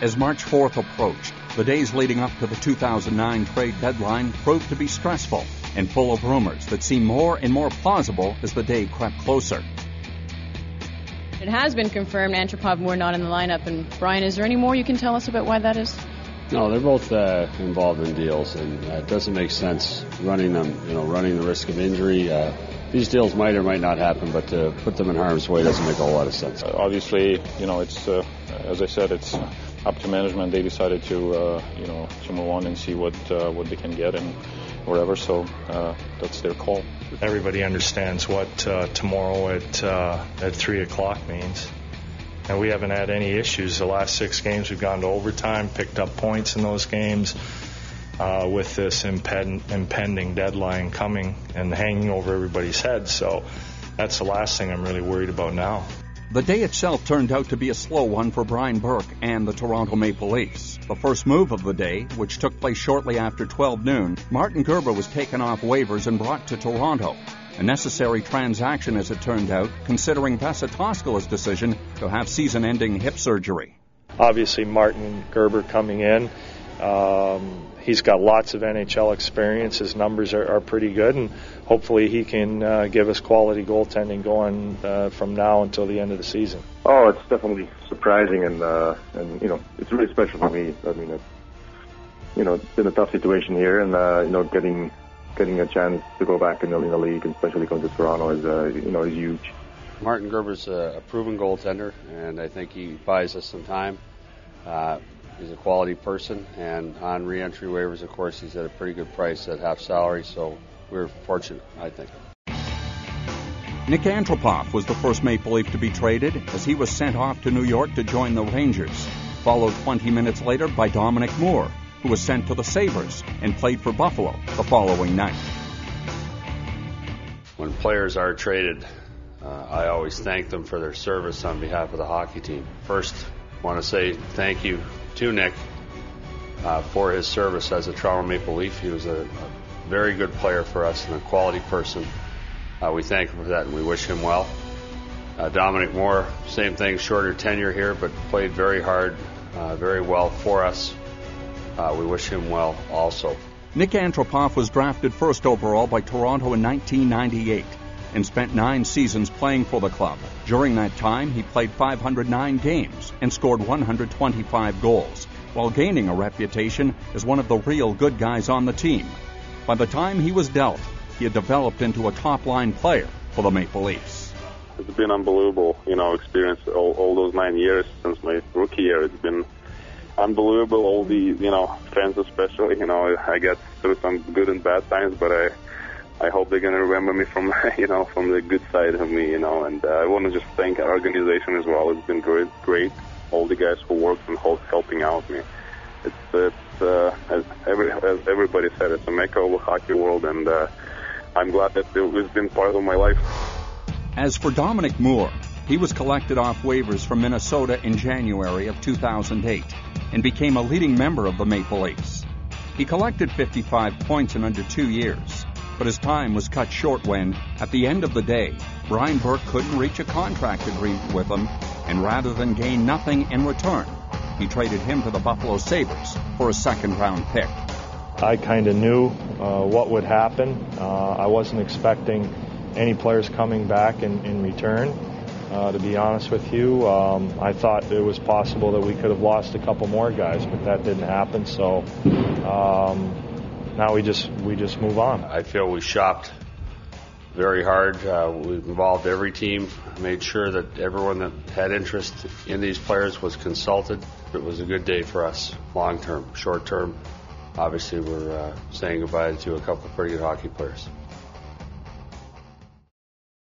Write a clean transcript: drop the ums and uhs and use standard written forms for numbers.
As March 4th approached, the days leading up to the 2009 trade deadline proved to be stressful and full of rumors that seemed more and more plausible as the day crept closer. It has been confirmed Antropov Moore not in the lineup. And Brian, is there any more you can tell us about why that is? No, they're both involved in deals, and it doesn't make sense running them, running the risk of injury. These deals might or might not happen, but to put them in harm's way doesn't make a whole lot of sense. Obviously, it's as I said, it's up to management. They decided to to move on and see what they can get and whatever. So that's their call. Everybody understands what tomorrow at 3:00 means. And we haven't had any issues. The last 6 games we've gone to overtime, picked up points in those games. With this impending deadline coming and hanging over everybody's heads. So that's the last thing I'm really worried about now. The day itself turned out to be a slow one for Brian Burke and the Toronto Maple Leafs. The first move of the day, which took place shortly after 12 noon, Martin Gerber was taken off waivers and brought to Toronto. A necessary transaction, as it turned out, considering Vesa Toskala's decision to have season-ending hip surgery. Obviously, Martin Gerber coming in. He's got lots of NHL experience. His numbers are pretty good, and hopefully he can give us quality goaltending going from now until the end of the season. Oh, it's definitely surprising, and it's really special for me. I mean, it's been a tough situation here, and getting a chance to go back in the league, and especially going to Toronto, is huge. Martin Gerber's a proven goaltender, and I think he buys us some time. He's a quality person, and on re-entry waivers, of course, he's at a pretty good price at half salary, so we're fortunate, I think. Nick Antropov was the first Maple Leaf to be traded as he was sent off to New York to join the Rangers, followed 20 minutes later by Dominic Moore, who was sent to the Sabres and played for Buffalo the following night. When players are traded, I always thank them for their service on behalf of the hockey team. First, I want to say thank you to Nick for his service as a Toronto Maple Leaf. He was a very good player for us and a quality person. We thank him for that, and we wish him well. Dominic Moore, same thing, shorter tenure here, but played very hard, very well for us. We wish him well also. Nick Antropov was drafted first overall by Toronto in 1998 and spent 9 seasons playing for the club. During that time, he played 509 games and scored 125 goals, while gaining a reputation as one of the real good guys on the team. By the time he was dealt, he had developed into a top-line player for the Maple Leafs. It's been unbelievable, experience all those 9 years since my rookie year. It's been unbelievable. All the, fans especially, I get through some good and bad times, but I hope they're going to remember me from, from the good side of me, and I want to just thank our organization as well. It's been great. All the guys who worked and helping out me. It's as everybody said, it's a mecca of the hockey world, and I'm glad that it's been part of my life. As for Dominic Moore, he was collected off waivers from Minnesota in January of 2008 and became a leading member of the Maple Leafs. He collected 55 points in under 2 years, but his time was cut short when, at the end of the day, Brian Burke couldn't reach a contract agreement with him, and rather than gain nothing in return, he traded him to the Buffalo Sabres for a second-round pick. I kind of knew what would happen. I wasn't expecting any players coming back in return. To be honest with you, I thought it was possible that we could have lost a couple more guys, but that didn't happen. So now we just move on. I feel we shopped very hard. We involved every team, made sure that everyone that had interest in these players was consulted. It was a good day for us, long term. Short term, obviously, we're saying goodbye to a couple of pretty good hockey players.